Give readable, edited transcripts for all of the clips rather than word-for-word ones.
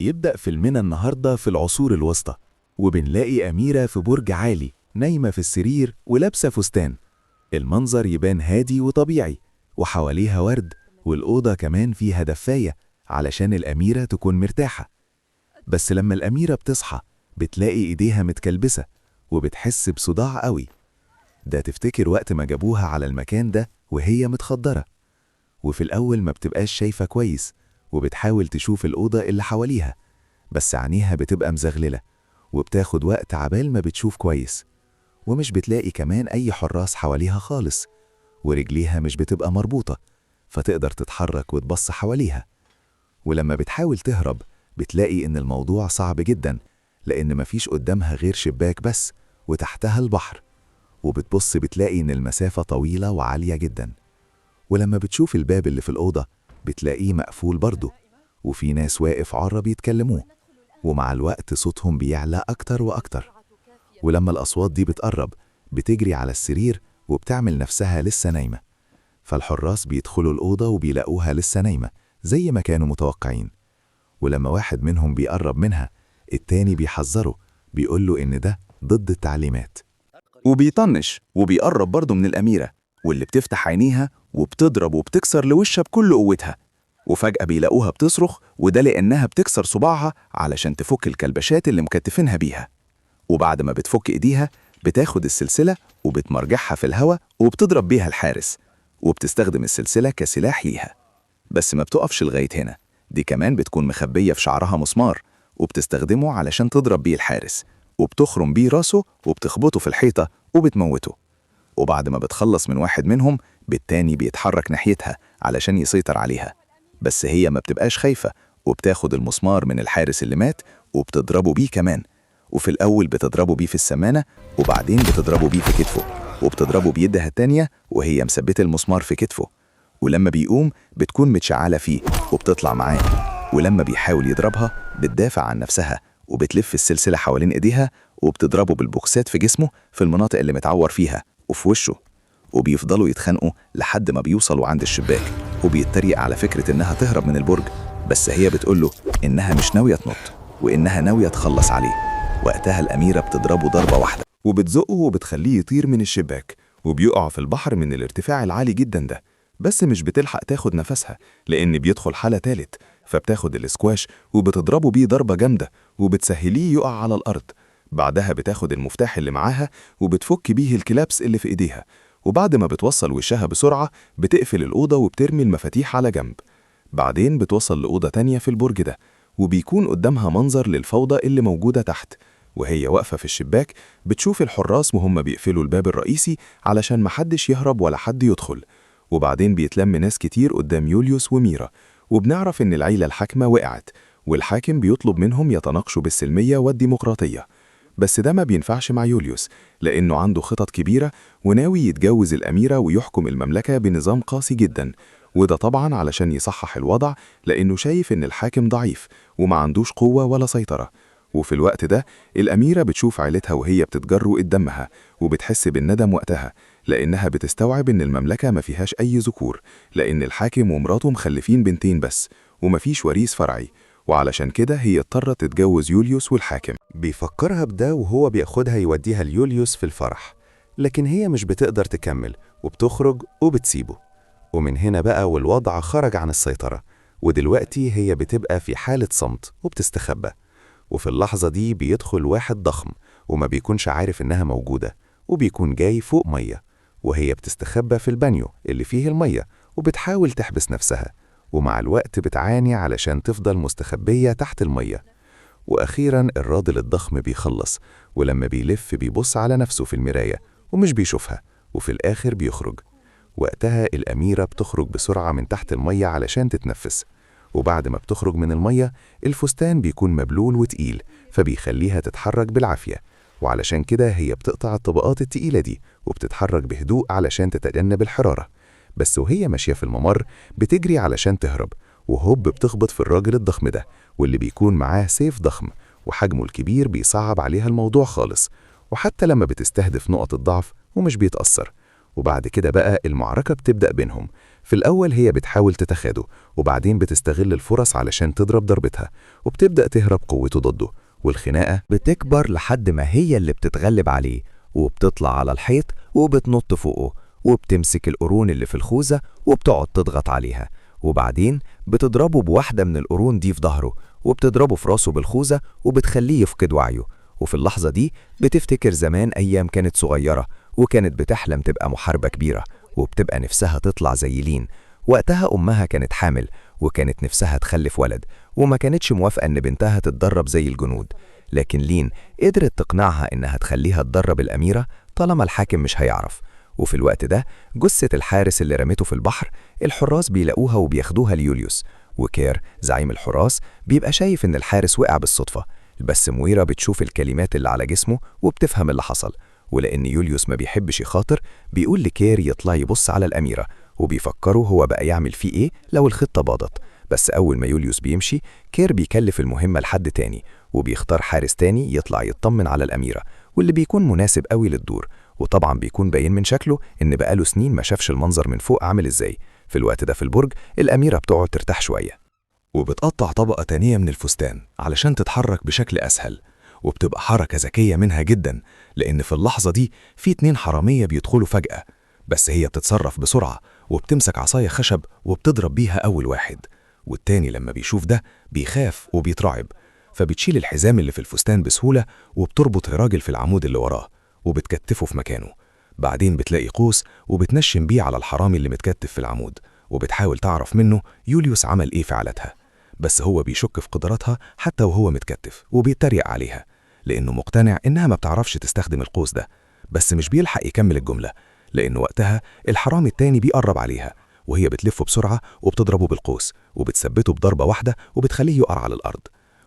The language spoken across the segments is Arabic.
يبدأ فيلمنا النهاردة في العصور الوسطى، وبنلاقي أميرة في برج عالي نايمة في السرير ولابسة فستان. المنظر يبان هادي وطبيعي، وحواليها ورد، والأوضة كمان فيها دفاية علشان الأميرة تكون مرتاحة. بس لما الأميرة بتصحى بتلاقي إيديها متكلبسة وبتحس بصداع قوي. ده تفتكر وقت ما جابوها على المكان ده وهي متخدرة، وفي الأول ما بتبقاش شايفة كويس وبتحاول تشوف الأوضة اللي حواليها، بس عينيها بتبقى مزغللة وبتاخد وقت عبال ما بتشوف كويس، ومش بتلاقي كمان أي حراس حواليها خالص، ورجليها مش بتبقى مربوطة فتقدر تتحرك وتبص حواليها. ولما بتحاول تهرب بتلاقي إن الموضوع صعب جدا، لأن مفيش قدامها غير شباك بس وتحتها البحر، وبتبص بتلاقي إن المسافة طويلة وعالية جدا. ولما بتشوف الباب اللي في الأوضة بتلاقيه مقفول برضه، وفي ناس واقف عرب يتكلموه، ومع الوقت صوتهم بيعلى أكتر وأكتر. ولما الأصوات دي بتقرب بتجري على السرير وبتعمل نفسها لسه نايمة، فالحراس بيدخلوا الأوضة وبيلاقوها لسه نايمة زي ما كانوا متوقعين. ولما واحد منهم بيقرب منها التاني بيحذره، بيقوله إن ده ضد التعليمات، وبيطنش وبيقرب برضه من الأميرة، واللي بتفتح عينيها وبتضرب وبتكسر لوشها بكل قوتها. وفجأة بيلاقوها بتصرخ، وده لأنها بتكسر صباعها علشان تفك الكلبشات اللي مكتفينها بيها. وبعد ما بتفك إيديها بتاخد السلسلة وبتمرجحها في الهواء وبتضرب بيها الحارس، وبتستخدم السلسلة كسلاح ليها. بس ما بتقفش لغاية هنا، دي كمان بتكون مخبية في شعرها مسمار وبتستخدمه علشان تضرب بيه الحارس، وبتخرم بيه راسه وبتخبطه في الحيطة وبتموته. وبعد ما بتخلص من واحد منهم بالتاني بيتحرك ناحيتها علشان يسيطر عليها، بس هي ما بتبقاش خايفة وبتاخد المسمار من الحارس اللي مات وبتضربه بيه كمان. وفي الأول بتضربه بيه في السمانة، وبعدين بتضربه بيه في كتفه، وبتضربه بيدها التانية وهي مثبتة المسمار في كتفه. ولما بيقوم بتكون متشعلة فيه وبتطلع معاه، ولما بيحاول يضربها بتدافع عن نفسها وبتلف السلسلة حوالين ايديها وبتضربه بالبوكسات في جسمه في المناطق اللي متعور فيها وفي وشه. وبيفضلوا يتخانقوا لحد ما بيوصلوا عند الشباك، وبيتريق على فكرة إنها تهرب من البرج، بس هي بتقوله إنها مش ناوية تنط وإنها ناوية تخلص عليه. وقتها الأميرة بتضربه ضربة واحدة وبتزقه وبتخليه يطير من الشباك، وبيقع في البحر من الارتفاع العالي جدا ده. بس مش بتلحق تاخد نفسها لأن بيدخل حالة تالت، فبتاخد الاسكواش وبتضربه بيه ضربة جامدة وبتسهليه يقع على الأرض. بعدها بتاخد المفتاح اللي معاها وبتفك بيه الكلابس اللي في إيديها، وبعد ما بتوصل وشها بسرعة بتقفل الأوضة وبترمي المفاتيح على جنب. بعدين بتوصل لأوضة تانية في البرج ده، وبيكون قدامها منظر للفوضى اللي موجودة تحت. وهي واقفة في الشباك بتشوف الحراس وهم بيقفلوا الباب الرئيسي علشان محدش يهرب ولا حد يدخل. وبعدين بيتلم ناس كتير قدام يوليوس وميرا، وبنعرف إن العيلة الحاكمة وقعت، والحاكم بيطلب منهم يتناقشوا بالسلمية والديمقراطية. بس ده ما بينفعش مع يوليوس لأنه عنده خطط كبيرة وناوي يتجوز الأميرة ويحكم المملكة بنظام قاسي جدا، وده طبعا علشان يصحح الوضع لأنه شايف إن الحاكم ضعيف وما عندوش قوة ولا سيطرة. وفي الوقت ده الأميرة بتشوف عيلتها وهي بتتجر قدامها وبتحس بالندم وقتها، لأنها بتستوعب إن المملكة ما فيهاش أي ذكور، لأن الحاكم ومراته مخلفين بنتين بس ومفيش وريث فرعي، وعلشان كده هي اضطرت تتجوز يوليوس والحاكم. بيفكرها بده وهو بياخدها يوديها ليوليوس في الفرح، لكن هي مش بتقدر تكمل وبتخرج وبتسيبه. ومن هنا بقى والوضع خرج عن السيطرة، ودلوقتي هي بتبقى في حالة صمت وبتستخبى. وفي اللحظة دي بيدخل واحد ضخم وما بيكونش عارف إنها موجودة، وبيكون جاي فوق مية، وهي بتستخبى في البانيو اللي فيه المية وبتحاول تحبس نفسها، ومع الوقت بتعاني علشان تفضل مستخبية تحت المية. وأخيراً الراجل الضخم بيخلص، ولما بيلف بيبص على نفسه في المراية ومش بيشوفها، وفي الآخر بيخرج. وقتها الأميرة بتخرج بسرعة من تحت المية علشان تتنفس، وبعد ما بتخرج من المية الفستان بيكون مبلول وتقيل فبيخليها تتحرك بالعافية، وعلشان كده هي بتقطع الطبقات التقيلة دي وبتتحرك بهدوء علشان تتجنب الحرارة. بس وهي ماشية في الممر بتجري علشان تهرب، وهوب بتخبط في الراجل الضخم ده، واللي بيكون معاه سيف ضخم وحجمه الكبير بيصعب عليها الموضوع خالص، وحتى لما بتستهدف نقط الضعف ومش بيتأثر. وبعد كده بقى المعركة بتبدأ بينهم. في الأول هي بتحاول تتخاده، وبعدين بتستغل الفرص علشان تضرب ضربتها، وبتبدأ تهرب قوته ضده، والخناقة بتكبر لحد ما هي اللي بتتغلب عليه، وبتطلع على الحيط وبتنط فوقه، وبتمسك القرون اللي في الخوذة وبتقعد تضغط عليها، وبعدين بتضربه بواحدة من القرون دي في ظهره، وبتضربه في راسه بالخوذة وبتخليه يفقد وعيه. وفي اللحظة دي بتفتكر زمان أيام كانت صغيرة، وكانت بتحلم تبقى محاربة كبيرة، وبتبقى نفسها تطلع زي لين. وقتها أمها كانت حامل، وكانت نفسها تخلف ولد، وما كانتش موافقة إن بنتها تتدرب زي الجنود. لكن لين قدرت تقنعها إنها تخليها تدرب الأميرة طالما الحاكم مش هيعرف. وفي الوقت ده جثة الحارس اللي رمته في البحر الحراس بيلاقوها وبياخدوها ليوليوس، وكير زعيم الحراس بيبقى شايف إن الحارس وقع بالصدفة. بس مويرا بتشوف الكلمات اللي على جسمه وبتفهم اللي حصل، ولأن يوليوس ما بيحبش يخاطر بيقول لكير يطلع يبص على الأميرة، وبيفكروا هو بقى يعمل فيه إيه لو الخطة باضت. بس أول ما يوليوس بيمشي كير بيكلف المهمة لحد تاني، وبيختار حارس تاني يطلع يطمن على الأميرة، واللي بيكون مناسب قوي للدور. وطبعا بيكون باين من شكله إن بقاله سنين ما شافش المنظر من فوق عامل إزاي. في الوقت ده في البرج الأميرة بتقعد ترتاح شوية، وبتقطع طبقة تانية من الفستان علشان تتحرك بشكل أسهل، وبتبقى حركة ذكية منها جدا، لأن في اللحظة دي في 2 حرامية بيدخلوا فجأة. بس هي بتتصرف بسرعة وبتمسك عصاية خشب وبتضرب بيها أول واحد، والتاني لما بيشوف ده بيخاف وبيترعب، فبتشيل الحزام اللي في الفستان بسهولة وبتربط الراجل في العمود اللي وراه وبتكتفه في مكانه. بعدين بتلاقي قوس وبتنشم بيه على الحرامي اللي متكتف في العمود، وبتحاول تعرف منه يوليوس عمل إيه في عالتها. بس هو بيشك في قدراتها حتى وهو متكتف، وبيتريق عليها لأنه مقتنع إنها ما بتعرفش تستخدم القوس ده. بس مش بيلحق يكمل الجملة، لأن وقتها الحرامي التاني بيقرب عليها، وهي بتلفه بسرعة وبتضربه بالقوس وبتثبته بضربة واحدة وبتخليه يقع على الأرض.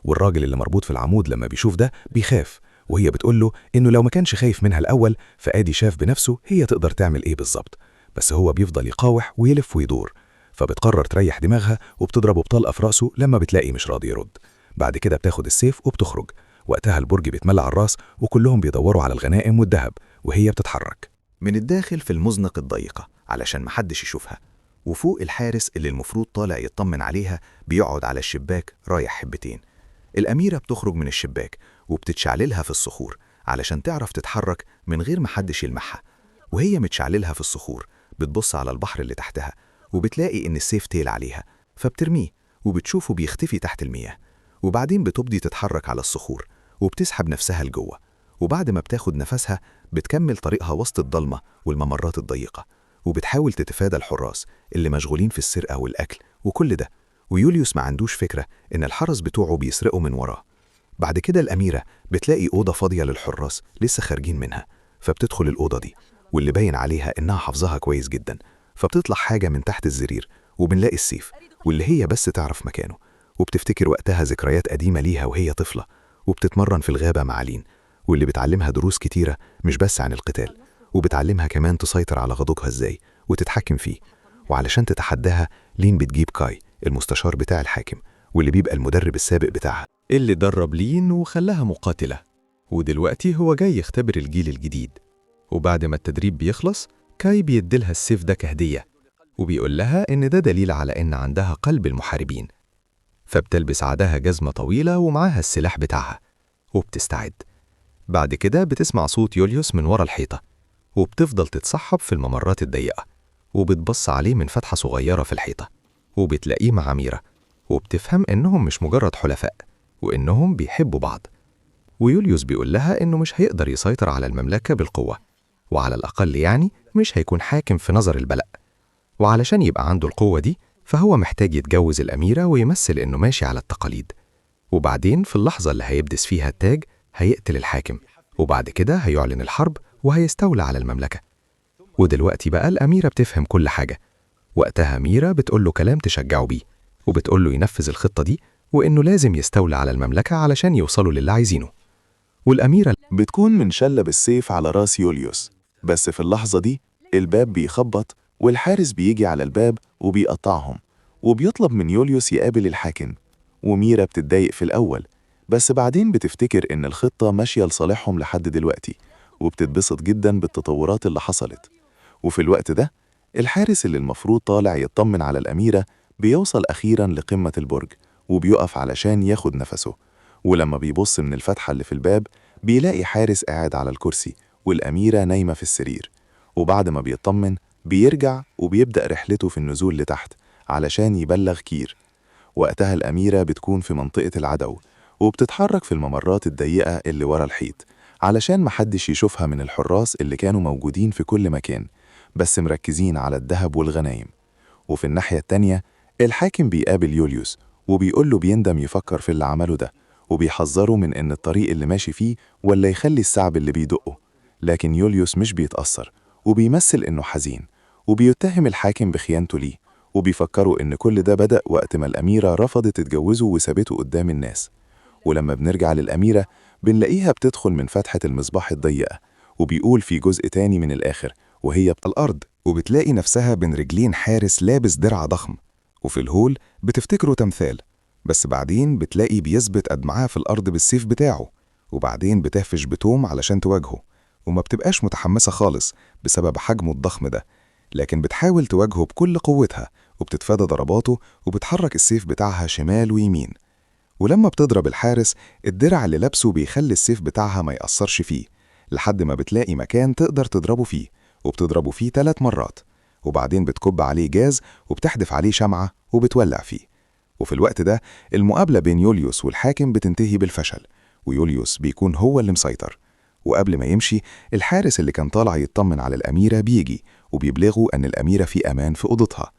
والراجل اللي مربوط في العمود لما بيشوف ده بيخاف، وهي بتقوله إنه لو ما كانش خايف منها الأول فآدي شاف بنفسه هي تقدر تعمل إيه بالظبط. بس هو بيفضل يقاوح ويلف ويدور، فبتقرر تريح دماغها وبتضربه بطلقة في رأسه لما بتلاقي مش راضي يرد. بعد كده بتاخد السيف وبتخرج. وقتها البرج بيتملى على الراس وكلهم بيدوروا على الغنائم والذهب، وهي بتتحرك من الداخل في المزنق الضيقة علشان محدش يشوفها. وفوق الحارس اللي المفروض طالع يطمن عليها بيقعد على الشباك رايح حبتين. الأميرة بتخرج من الشباك وبتتشعللها في الصخور علشان تعرف تتحرك من غير محدش يلمحها. وهي متشعللها في الصخور بتبص على البحر اللي تحتها وبتلاقي إن السيف تيل عليها، فبترميه وبتشوفه بيختفي تحت المياه. وبعدين بتبدي تتحرك على الصخور وبتسحب نفسها لجوه، وبعد ما بتاخد نفسها بتكمل طريقها وسط الضلمة والممرات الضيقة، وبتحاول تتفادى الحراس اللي مشغولين في السرقة والأكل وكل ده. ويوليوس ما عندوش فكرة إن الحرس بتوعه بيسرقوا من وراه. بعد كده الأميرة بتلاقي أوضة فاضية للحراس لسه خارجين منها، فبتدخل الأوضة دي واللي باين عليها إنها حافظاها كويس جدا. فبتطلع حاجة من تحت الزرير وبنلاقي السيف، واللي هي بس تعرف مكانه. وبتفتكر وقتها ذكريات قديمة ليها وهي طفلة، وبتتمرن في الغابة مع لين، واللي بتعلمها دروس كتيرة مش بس عن القتال، وبتعلمها كمان تسيطر على غضبها ازاي وتتحكم فيه. وعلشان تتحداها لين بتجيب كاي المستشار بتاع الحاكم، واللي بيبقى المدرب السابق بتاعها، اللي درب لين وخلاها مقاتلة، ودلوقتي هو جاي يختبر الجيل الجديد. وبعد ما التدريب بيخلص كاي بيديلها السيف ده كهدية، وبيقول لها إن ده دليل على إن عندها قلب المحاربين. فبتلبس عادها جزمة طويلة ومعاها السلاح بتاعها وبتستعد. بعد كده بتسمع صوت يوليوس من ورا الحيطة، وبتفضل تتصحب في الممرات الضيقة، وبتبص عليه من فتحة صغيرة في الحيطة، وبتلاقيه مع ميرا، وبتفهم إنهم مش مجرد حلفاء وإنهم بيحبوا بعض. ويوليوس بيقول لها إنه مش هيقدر يسيطر على المملكة بالقوة، وعلى الأقل يعني مش هيكون حاكم في نظر البلد. وعلشان يبقى عنده القوة دي فهو محتاج يتجوز الأميرة ويمثل إنه ماشي على التقاليد. وبعدين في اللحظة اللي هيبدس فيها التاج هيقتل الحاكم، وبعد كده هيعلن الحرب وهيستولى على المملكة. ودلوقتي بقى الأميرة بتفهم كل حاجة. وقتها ميرا بتقول له كلام تشجعه بيه، وبتقول له ينفذ الخطة دي وإنه لازم يستولى على المملكة علشان يوصلوا للي عايزينه. والأميرة بتكون منشلة بالسيف على راس يوليوس، بس في اللحظة دي الباب بيخبط والحارس بيجي على الباب وبيقطعهم، وبيطلب من يوليوس يقابل الحاكم. وميرا بتتضايق في الأول، بس بعدين بتفتكر إن الخطة ماشية لصالحهم لحد دلوقتي، وبتتبسط جدا بالتطورات اللي حصلت. وفي الوقت ده الحارس اللي المفروض طالع يطمن على الأميرة بيوصل أخيراً لقمة البرج وبيقف علشان ياخد نفسه، ولما بيبص من الفتحة اللي في الباب بيلاقي حارس قاعد على الكرسي والأميرة نايمة في السرير. وبعد ما بيطمن بيرجع وبيبدأ رحلته في النزول لتحت علشان يبلغ كير. وقتها الأميرة بتكون في منطقة العدو وبتتحرك في الممرات الضيقة اللي ورا الحيط علشان محدش يشوفها من الحراس اللي كانوا موجودين في كل مكان بس مركزين على الذهب والغنايم. وفي الناحية التانية الحاكم بيقابل يوليوس وبيقوله بيندم يفكر في اللي عمله ده، وبيحذره من إن الطريق اللي ماشي فيه ولا يخلي الثعب اللي بيدقه. لكن يوليوس مش بيتأثر وبيمثل إنه حزين، وبيتهم الحاكم بخيانته ليه، وبيفكروا إن كل ده بدأ وقت ما الأميرة رفضت تتجوزه وسابته قدام الناس. ولما بنرجع للأميرة بنلاقيها بتدخل من فتحة المصباح الضيقة، وبيقول في جزء تاني من الآخر وهي الأرض وبتلاقي نفسها بين رجلين حارس لابس درع ضخم، وفي الهول بتفتكره تمثال، بس بعدين بتلاقي بيثبت أدمعاه في الأرض بالسيف بتاعه، وبعدين بتهفش بتوم علشان تواجهه، وما بتبقاش متحمسة خالص بسبب حجمه الضخم ده، لكن بتحاول تواجهه بكل قوتها وبتتفادى ضرباته وبتحرك السيف بتاعها شمال ويمين. ولما بتضرب الحارس الدرع اللي لابسه بيخلي السيف بتاعها ما يأثرش فيه لحد ما بتلاقي مكان تقدر تضربه فيه، وبتضربه فيه 3 مرات، وبعدين بتكب عليه جاز وبتحدف عليه شمعة وبتولع فيه. وفي الوقت ده المقابلة بين يوليوس والحاكم بتنتهي بالفشل، ويوليوس بيكون هو اللي مسيطر. وقبل ما يمشي الحارس اللي كان طالع يطمن على الأميرة بيجي وبيبلغوا أن الأميرة في أمان في أوضتها.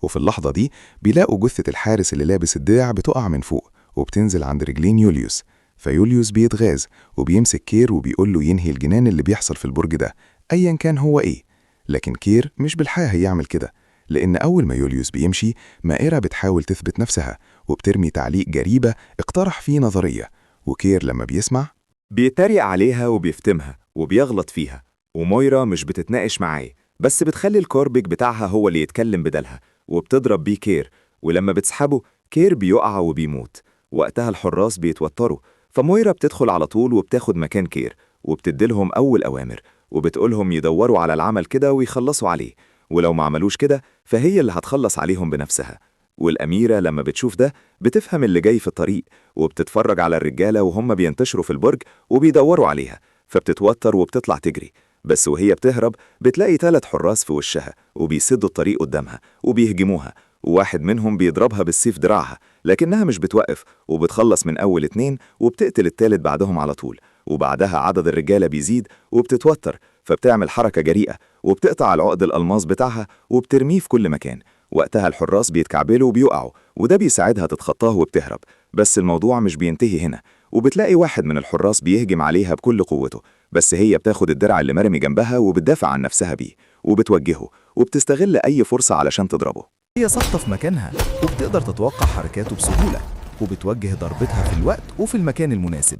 وفي اللحظة دي بيلاقوا جثة الحارس اللي لابس الدرع بتقع من فوق وبتنزل عند رجلين يوليوس، فيوليوس بيتغاظ وبيمسك كير وبيقول له ينهي الجنان اللي بيحصل في البرج ده أيا كان هو إيه. لكن كير مش بالحياة يعمل كده، لأن أول ما يوليوس بيمشي مائرة بتحاول تثبت نفسها وبترمي تعليق جريبة اقترح فيه نظرية، وكير لما بيسمع بيتريق عليها وبيفتمها وبيغلط فيها، ومويرا مش بتتناقش معاه بس بتخلي الكوربيك بتاعها هو اللي يتكلم بدلها وبتضرب بيه كير، ولما بتسحبه كير بيقع وبيموت. وقتها الحراس بيتوتروا، فمويرا بتدخل على طول وبتاخد مكان كير وبتديلهم أول أوامر وبتقولهم يدوروا على العمل كده ويخلصوا عليه، ولو ما عملوش كده فهي اللي هتخلص عليهم بنفسها. والأميرة لما بتشوف ده بتفهم اللي جاي في الطريق وبتتفرج على الرجالة وهم بينتشروا في البرج وبيدوروا عليها، فبتتوتر وبتطلع تجري. بس وهي بتهرب بتلاقي 3 حراس في وشها وبيسدوا الطريق قدامها وبيهجموها، وواحد منهم بيضربها بالسيف دراعها لكنها مش بتوقف وبتخلص من أول 2 وبتقتل التالت بعدهم على طول. وبعدها عدد الرجالة بيزيد وبتتوتر، فبتعمل حركة جريئة وبتقطع العقد الألماس بتاعها وبترميه في كل مكان. وقتها الحراس بيتكعبلوا وبيقعوا وده بيساعدها تتخطاه وبتهرب. بس الموضوع مش بينتهي هنا، وبتلاقي واحد من الحراس بيهجم عليها بكل قوته، بس هي بتاخد الدرع اللي مرمي جنبها وبتدافع عن نفسها بيه وبتوجهه وبتستغل أي فرصة علشان تضربه. هي ساقطة في مكانها وبتقدر تتوقع حركاته بسهولة وبتوجه ضربتها في الوقت وفي المكان المناسب.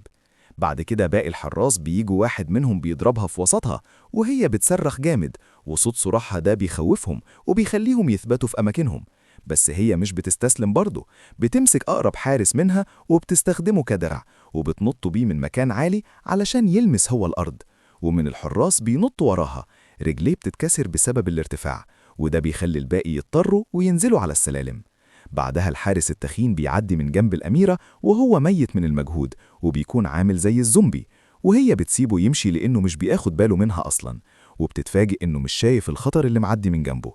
بعد كده باقي الحراس بيجوا واحد منهم بيضربها في وسطها وهي بتصرخ جامد، وصوت صراخها ده بيخوفهم وبيخليهم يثبتوا في أماكنهم. بس هي مش بتستسلم برضه، بتمسك أقرب حارس منها وبتستخدمه كدرع وبتنط بيه من مكان عالي علشان يلمس هو الأرض، ومن الحراس بينطوا وراها. رجليه بتتكسر بسبب الارتفاع وده بيخلي الباقي يضطروا وينزلوا على السلالم. بعدها الحارس التخين بيعدي من جنب الأميرة وهو ميت من المجهود وبيكون عامل زي الزومبي، وهي بتسيبه يمشي لأنه مش بياخد باله منها أصلا، وبتتفاجئ إنه مش شايف الخطر اللي معدي من جنبه.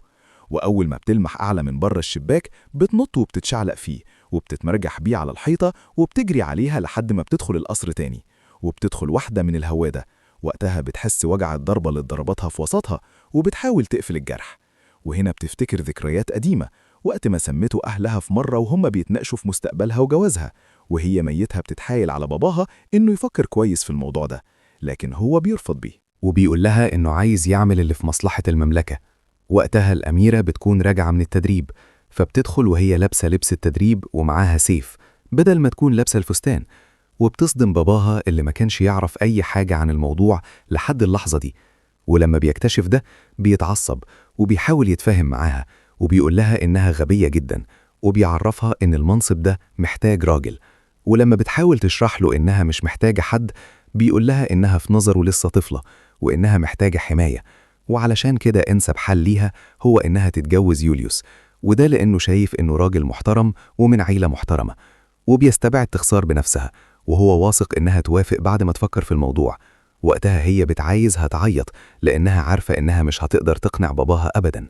وأول ما بتلمح أعلى من بره الشباك بتنط وبتتشعلق فيه وبتتمرجح بيه على الحيطة وبتجري عليها لحد ما بتدخل القصر تاني، وبتدخل واحدة من الهوادة. وقتها بتحس وجع الضربة اللي ضربتها في وسطها وبتحاول تقفل الجرح. وهنا بتفتكر ذكريات قديمة وقت ما سمته أهلها في مرة وهم بيتناقشوا في مستقبلها وجوازها، وهي ميتها بتتحايل على باباها إنه يفكر كويس في الموضوع ده، لكن هو بيرفض بيه وبيقول لها إنه عايز يعمل اللي في مصلحة المملكة. وقتها الأميرة بتكون راجعة من التدريب، فبتدخل وهي لابسة لبس التدريب ومعاها سيف بدل ما تكون لابسة الفستان، وبتصدم باباها اللي ما كانش يعرف أي حاجة عن الموضوع لحد اللحظة دي. ولما بيكتشف ده بيتعصب وبيحاول يتفاهم معاها وبيقول لها إنها غبية جدا، وبيعرفها إن المنصب ده محتاج راجل. ولما بتحاول تشرح له إنها مش محتاجة حد بيقول لها إنها في نظره لسه طفلة وإنها محتاجة حماية، وعلشان كده أنسب حل ليها هو إنها تتجوز يوليوس، وده لأنه شايف إنه راجل محترم ومن عيلة محترمة، وبيستبعد تخسر بنفسها، وهو واثق إنها توافق بعد ما تفكر في الموضوع. وقتها هي بتعايزها تعيط لأنها عارفة إنها مش هتقدر تقنع باباها أبداً.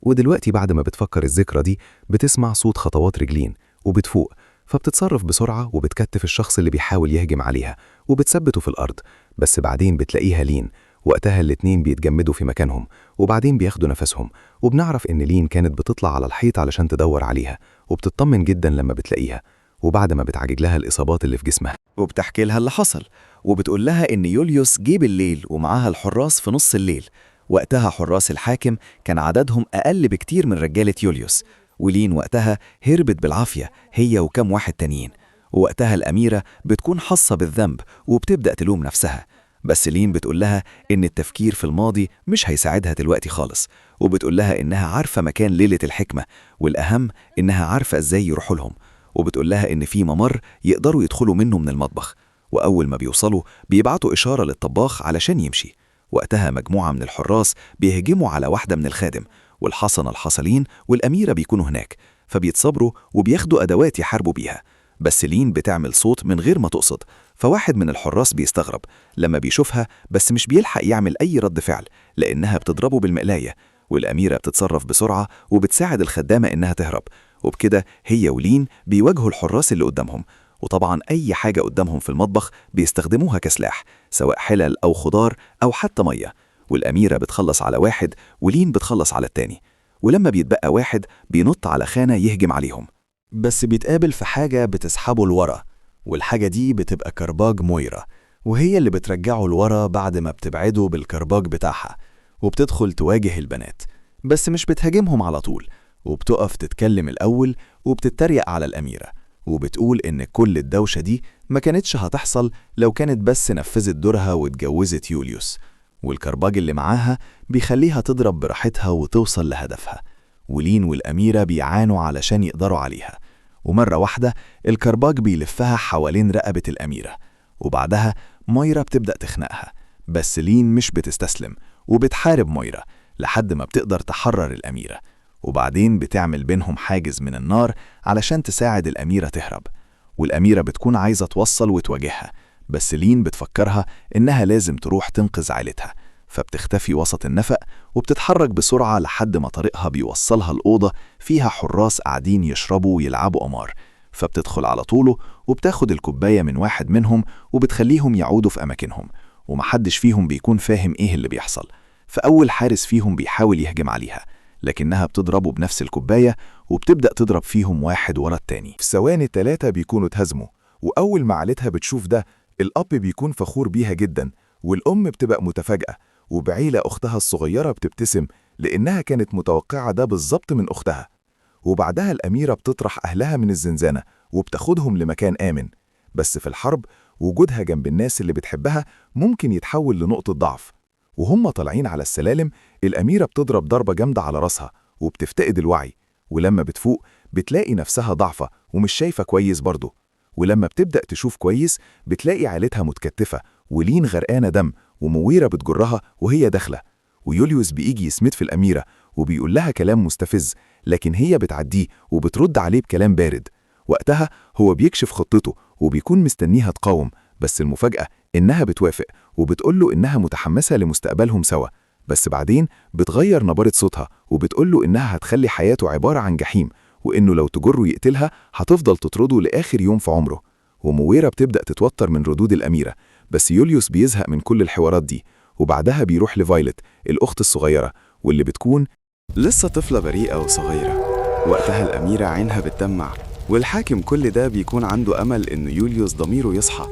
ودلوقتي بعد ما بتفكر الذكرى دي بتسمع صوت خطوات رجلين وبتفوق، فبتتصرف بسرعة وبتكتف الشخص اللي بيحاول يهجم عليها وبتثبته في الأرض. بس بعدين بتلاقيها لين. وقتها الاتنين بيتجمدوا في مكانهم وبعدين بياخدوا نفسهم، وبنعرف إن لين كانت بتطلع على الحيط علشان تدور عليها، وبتطمن جدا لما بتلاقيها، وبعد ما بتعالج لها الإصابات اللي في جسمها وبتحكي لها اللي حصل، وبتقول لها إن يوليوس جه بالليل ومعاها الحراس في نص الليل. وقتها حراس الحاكم كان عددهم أقل بكتير من رجالة يوليوس، ولين وقتها هربت بالعافية هي وكم واحد تانيين. ووقتها الأميرة بتكون حاسة بالذنب وبتبدأ تلوم نفسها، بس لين بتقول لها إن التفكير في الماضي مش هيساعدها دلوقتي خالص، وبتقول لها إنها عارفة مكان ليلة الحكمة، والأهم إنها عارفة إزاي يروحوا لهم. وبتقول لها إن في ممر يقدروا يدخلوا منه من المطبخ، وأول ما بيوصلوا بيبعتوا إشارة للطباخ علشان يمشي. وقتها مجموعة من الحراس بيهجموا على واحدة من الخادم، والحصنة الحصلين والأميرة بيكونوا هناك، فبيتصبروا وبياخدوا أدوات يحاربوا بيها. بس لين بتعمل صوت من غير ما تقصد، فواحد من الحراس بيستغرب لما بيشوفها، بس مش بيلحق يعمل أي رد فعل لأنها بتضربه بالمقلاية. والأميرة بتتصرف بسرعة وبتساعد الخدامة إنها تهرب، وبكده هي ولين بيواجهوا الحراس اللي قدامهم. وطبعا أي حاجة قدامهم في المطبخ بيستخدموها كسلاح، سواء حلل أو خضار أو حتى مية. والأميرة بتخلص على واحد ولين بتخلص على التاني، ولما بيتبقى واحد بينط على خانة يهجم عليهم، بس بيتقابل في حاجة بتسحبه لورا، والحاجة دي بتبقى كرباج مويرا، وهي اللي بترجعه لورا بعد ما بتبعده بالكرباج بتاعها. وبتدخل تواجه البنات، بس مش بتهاجمهم على طول، وبتقف تتكلم الأول وبتتريق على الأميرة، وبتقول إن كل الدوشة دي ما كانتش هتحصل لو كانت بس نفذت دورها واتجوزت يوليوس، والكرباج اللي معاها بيخليها تضرب براحتها وتوصل لهدفها. ولين والأميرة بيعانوا علشان يقدروا عليها، ومرة واحدة الكرباج بيلفها حوالين رقبة الأميرة، وبعدها مويرا بتبدأ تخنقها، بس لين مش بتستسلم وبتحارب مويرا لحد ما بتقدر تحرر الأميرة، وبعدين بتعمل بينهم حاجز من النار علشان تساعد الأميرة تهرب. والأميرة بتكون عايزة توصل وتواجهها، بس لين بتفكرها إنها لازم تروح تنقذ عائلتها، فبتختفي وسط النفق وبتتحرك بسرعة لحد ما طريقها بيوصلها الأوضة فيها حراس قاعدين يشربوا ويلعبوا قمار، فبتدخل على طوله وبتاخد الكوباية من واحد منهم وبتخليهم يعودوا في أماكنهم، ومحدش فيهم بيكون فاهم إيه اللي بيحصل. فأول حارس فيهم بيحاول يهجم عليها، لكنها بتضربه بنفس الكوباية وبتبدأ تضرب فيهم واحد ورا التاني. في ثواني 3 بيكونوا اتهزموا، وأول ما عيلتها بتشوف ده الأب بيكون فخور بيها جدا، والأم بتبقى متفاجئة، وبعيلة أختها الصغيرة بتبتسم لأنها كانت متوقعة ده بالظبط من أختها. وبعدها الأميرة بتطرح أهلها من الزنزانة وبتاخدهم لمكان آمن، بس في الحرب وجودها جنب الناس اللي بتحبها ممكن يتحول لنقطة ضعف. وهم طالعين على السلالم الأميرة بتضرب ضربة جامدة على راسها وبتفتقد الوعي، ولما بتفوق بتلاقي نفسها ضعفة ومش شايفة كويس برضه. ولما بتبدأ تشوف كويس بتلاقي عيلتها متكتفة ولين غرقانة دم، ومويرة بتجرها وهي داخلة، ويوليوس بيجي يسمد في الأميرة وبيقول لها كلام مستفز، لكن هي بتعديه وبترد عليه بكلام بارد. وقتها هو بيكشف خطته وبيكون مستنيها تقاوم، بس المفاجأة إنها بتوافق وبتقوله إنها متحمسة لمستقبلهم سوا. بس بعدين بتغير نبرة صوتها وبتقوله إنها هتخلي حياته عبارة عن جحيم، وإنه لو تجره يقتلها هتفضل تطرده لآخر يوم في عمره. ومويرة بتبدأ تتوتر من ردود الأميرة، بس يوليوس بيزهق من كل الحوارات دي، وبعدها بيروح لفايلت الأخت الصغيرة واللي بتكون لسه طفلة بريئة وصغيرة. وقتها الأميرة عينها بتدمع، والحاكم كل ده بيكون عنده أمل إن يوليوس ضميره يصحى،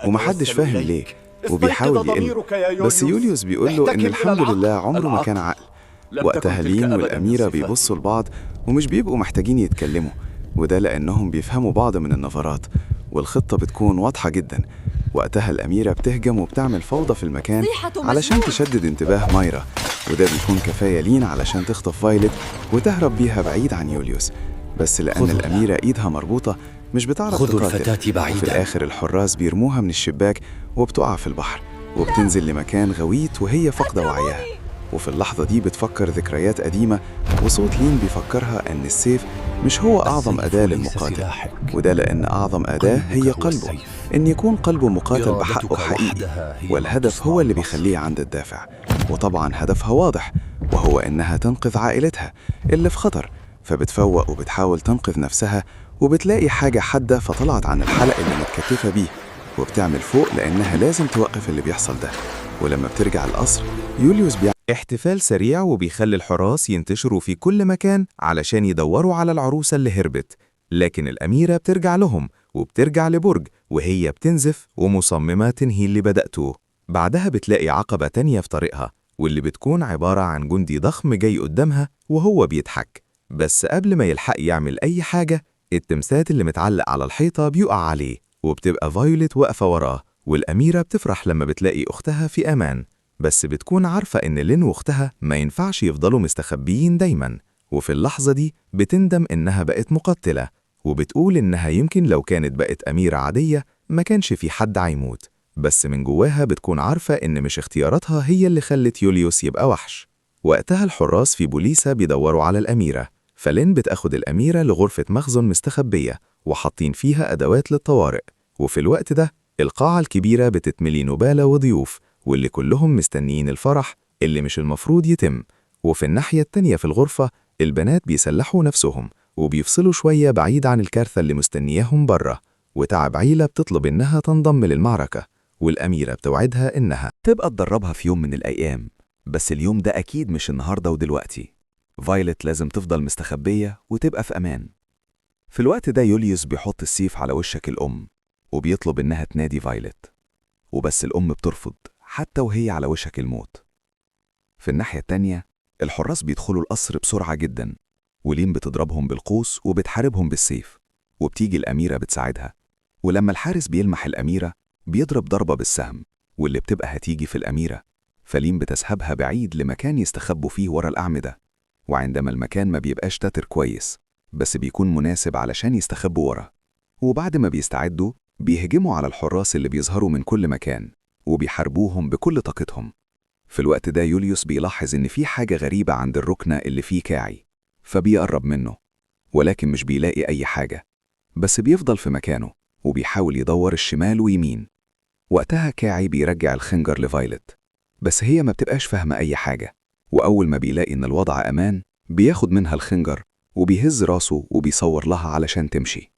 ومحدش فاهم ليه وبيحاول يقل، بس يوليوس بيقوله إن الحمد لله عمره ما كان عقل. وقتها لين والأميرة بيبصوا لبعض ومش بيبقوا محتاجين يتكلموا، وده لأنهم بيفهموا بعض من النظرات، والخطة بتكون واضحة جدا. وقتها الأميرة بتهجم وبتعمل فوضى في المكان علشان تشدد انتباه مايرا، وده بيكون كفاية لين علشان تخطف فايلت وتهرب بيها بعيد عن يوليوس. بس لأن الأميرة إيدها مربوطة مش بتعرف تقاتل، وفي الآخر الحراس بيرموها من الشباك وبتقع في البحر وبتنزل لمكان غويط وهي فاقدة وعيها. وفي اللحظة دي بتفكر ذكريات قديمة، وصوت لين بيفكرها أن السيف مش هو أعظم أداة للمقاتل، وده لأن أعظم أداة هي قلبه، إن يكون قلبه مقاتل بحقه حقيقي، والهدف هو اللي بيخليه عند الدافع. وطبعا هدفها واضح، وهو إنها تنقذ عائلتها اللي في خطر، فبتفوق وبتحاول تنقذ نفسها، وبتلاقي حاجة حادة فطلعت عن الحلق اللي متكتفة بيه، وبتعمل فوق لأنها لازم توقف اللي بيحصل ده. ولما بترجع القصر، يوليوس احتفال سريع وبيخلي الحراس ينتشروا في كل مكان علشان يدوروا على العروسة اللي هربت، لكن الأميرة بترجع لهم وبترجع لبرج وهي بتنزف ومصممة تنهي اللي بدأته. بعدها بتلاقي عقبة تانية في طريقها، واللي بتكون عبارة عن جندي ضخم جاي قدامها وهو بيضحك، بس قبل ما يلحق يعمل أي حاجة التمثال اللي متعلق على الحيطة بيقع عليه، وبتبقى فايوليت واقفة وراه، والأميرة بتفرح لما بتلاقي أختها في أمان، بس بتكون عارفة إن لين وأختها ما ينفعش يفضلوا مستخبيين دايما، وفي اللحظة دي بتندم إنها بقت مقتلة، وبتقول إنها يمكن لو كانت بقت أميرة عادية ما كانش في حد هيموت، بس من جواها بتكون عارفة إن مش اختياراتها هي اللي خلت يوليوس يبقى وحش. وقتها الحراس في بوليسا بيدوروا على الأميرة، فلين بتاخد الأميرة لغرفة مخزن مستخبية وحاطين فيها أدوات للطوارئ، وفي الوقت ده القاعة الكبيرة بتتملي نبالة وضيوف، واللي كلهم مستنيين الفرح اللي مش المفروض يتم. وفي الناحية التانية في الغرفة البنات بيسلحوا نفسهم وبيفصلوا شوية بعيد عن الكارثة اللي مستنياهم بره، وتعب عيلة بتطلب إنها تنضم للمعركة، والأميرة بتوعدها إنها تبقى تدربها في يوم من الأيام، بس اليوم ده أكيد مش النهاردة ودلوقتي. فايلت لازم تفضل مستخبية وتبقى في أمان. في الوقت ده يوليوس بيحط السيف على وشك الأم وبيطلب إنها تنادي فايلت، وبس الأم بترفض حتى وهي على وشك الموت. في الناحية التانية الحراس بيدخلوا القصر بسرعة جدا، ولين بتضربهم بالقوس وبتحاربهم بالسيف، وبتيجي الأميرة بتساعدها، ولما الحارس بيلمح الأميرة بيضرب ضربة بالسهم واللي بتبقى هتيجي في الأميرة، فلين بتسحبها بعيد لمكان يستخبوا فيه ورا الأعمدة، وعندما المكان ما بيبقاش تاتر كويس بس بيكون مناسب علشان يستخبوا ورا، وبعد ما بيستعدوا بيهجموا على الحراس اللي بيظهروا من كل مكان وبيحاربوهم بكل طاقتهم. في الوقت ده يوليوس بيلاحظ إن في حاجة غريبة عند الركنة اللي فيه كاعي، فبيقرب منه ولكن مش بيلاقي أي حاجة، بس بيفضل في مكانه وبيحاول يدور الشمال ويمين. وقتها كاعي بيرجع الخنجر لفايلت، بس هي ما بتبقاش فاهمة أي حاجة، وأول ما بيلاقي إن الوضع أمان بياخد منها الخنجر وبيهز راسه وبيصور لها علشان تمشي.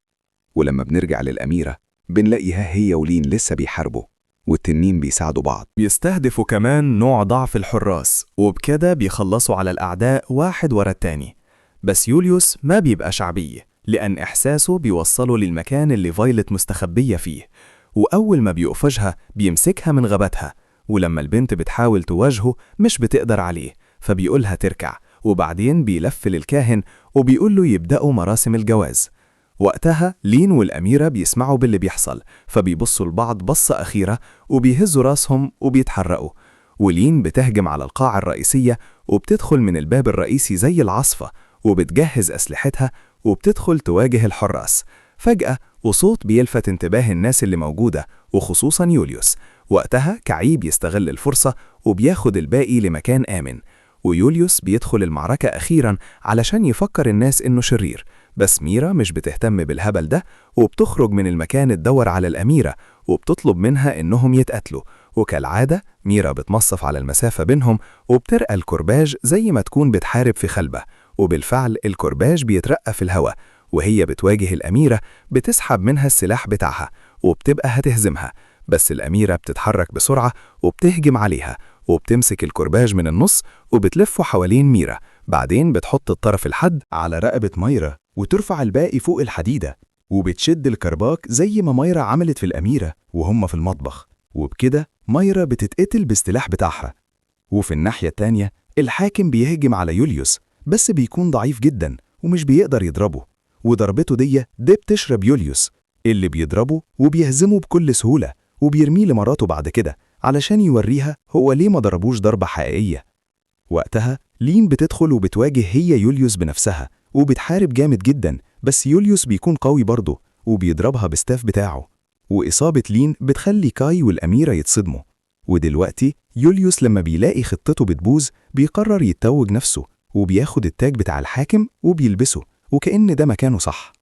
ولما بنرجع للأميرة بنلاقيها هي ولين لسه بيحاربوا، والتنين بيساعدوا بعض. بيستهدفوا كمان نوع ضعف الحراس، وبكده بيخلصوا على الأعداء واحد ورا التاني. بس يوليوس ما بيبقى شعبي، لأن إحساسه بيوصله للمكان اللي فايلت مستخبية فيه، وأول ما بيقفشها بيمسكها من غبتها، ولما البنت بتحاول تواجهه مش بتقدر عليه، فبيقولها تركع، وبعدين بيلف للكاهن وبيقوله يبدأوا مراسم الجواز. وقتها لين والأميرة بيسمعوا باللي بيحصل، فبيبصوا لبعض بصة أخيرة وبيهزوا راسهم وبيتحرقوا، ولين بتهجم على القاعة الرئيسية وبتدخل من الباب الرئيسي زي العصفة وبتجهز أسلحتها وبتدخل تواجه الحراس. فجأة وصوت بيلفت انتباه الناس اللي موجودة وخصوصا يوليوس. وقتها كعيب يستغل الفرصة وبياخد الباقي لمكان آمن، ويوليوس بيدخل المعركة أخيرا علشان يفكر الناس إنه شرير، بس ميرا مش بتهتم بالهبل ده وبتخرج من المكان تدور على الأميرة وبتطلب منها إنهم يتقتلوا، وكالعادة ميرا بتمصف على المسافة بينهم وبترقى الكرباج زي ما تكون بتحارب في خلبة، وبالفعل الكرباج بيترقى في الهواء وهي بتواجه الأميرة بتسحب منها السلاح بتاعها وبتبقى هتهزمها، بس الأميرة بتتحرك بسرعة وبتهجم عليها وبتمسك الكرباج من النص وبتلفه حوالين ميرا، بعدين بتحط الطرف الحد على رقبة ميرا وترفع الباقي فوق الحديدة وبتشد الكرباج زي ما ميرا عملت في الأميرة وهم في المطبخ، وبكده ميرا بتتقتل بالسلاح بتاعها. وفي الناحية التانية الحاكم بيهجم على يوليوس بس بيكون ضعيف جدا ومش بيقدر يضربه، وضربته دي بتشرب يوليوس اللي بيضربه وبيهزمه بكل سهولة وبيرميه لمراته بعد كده علشان يوريها هو ليه ما ضربوش ضربة حقيقية. وقتها لين بتدخل وبتواجه هي يوليوس بنفسها وبتحارب جامد جدا، بس يوليوس بيكون قوي برضه وبيضربها بالستاف بتاعه، وإصابة لين بتخلي كاي والأميرة يتصدموا. ودلوقتي يوليوس لما بيلاقي خطته بتبوظ بيقرر يتوج نفسه وبياخد التاج بتاع الحاكم وبيلبسه وكأن ده مكانه صح.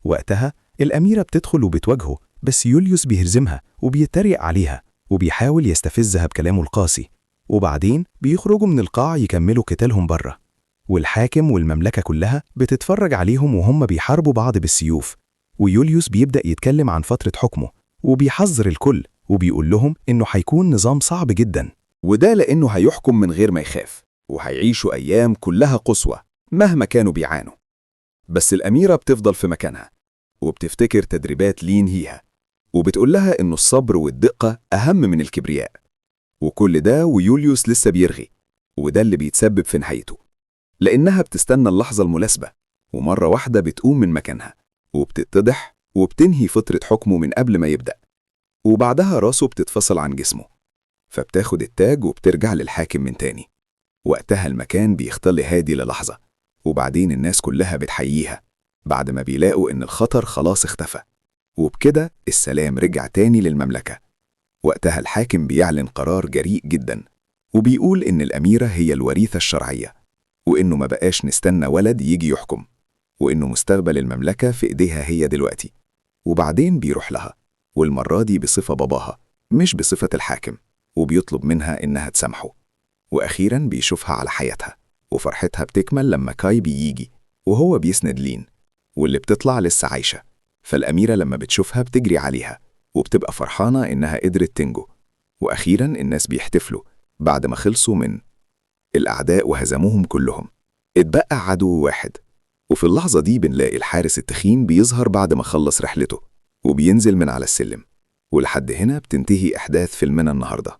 وقتها الأميرة بتدخل وبتواجهه، بس يوليوس بيهزمها وبيتريق عليها وبيحاول يستفزها بكلامه القاسي، وبعدين بيخرجوا من القاع يكملوا قتالهم بره، والحاكم والمملكة كلها بتتفرج عليهم وهم بيحاربوا بعض بالسيوف. ويوليوس بيبدأ يتكلم عن فترة حكمه وبيحذر الكل وبيقول لهم إنه هيكون نظام صعب جدا، وده لأنه هيحكم من غير ما يخاف، وهيعيشوا أيام كلها قسوة مهما كانوا بيعانوا. بس الأميرة بتفضل في مكانها وبتفتكر تدريبات لين هيها، وبتقول لها إنه الصبر والدقة أهم من الكبرياء. وكل ده ويوليوس لسه بيرغي، وده اللي بيتسبب في نهايته، لأنها بتستنى اللحظة المناسبة ومرة واحدة بتقوم من مكانها وبتتضح وبتنهي فترة حكمه من قبل ما يبدأ، وبعدها راسه بتتفصل عن جسمه، فبتاخد التاج وبترجع للحاكم من تاني. وقتها المكان بيختل هادي للحظة، وبعدين الناس كلها بتحييها بعد ما بيلاقوا إن الخطر خلاص اختفى، وبكده السلام رجع تاني للمملكة. وقتها الحاكم بيعلن قرار جريء جدا، وبيقول إن الأميرة هي الوريثة الشرعية، وإنه ما بقاش نستنى ولد يجي يحكم، وإنه مستقبل المملكة في إيديها هي دلوقتي. وبعدين بيروح لها، والمرة دي بصفة باباها مش بصفة الحاكم، وبيطلب منها إنها تسامحه. وأخيراً بيشوفها على حياتها، وفرحتها بتكمل لما كاي بيجي وهو بيسند لين، واللي بتطلع لسه عايشة. فالأميرة لما بتشوفها بتجري عليها وبتبقى فرحانة إنها قدرت تنجو. وأخيراً الناس بيحتفلوا بعد ما خلصوا من الأعداء وهزموهم كلهم، اتبقى عدو واحد. وفي اللحظة دي بنلاقي الحارس التخين بيظهر بعد ما خلص رحلته وبينزل من على السلم. ولحد هنا بتنتهي أحداث فيلمنا النهاردة.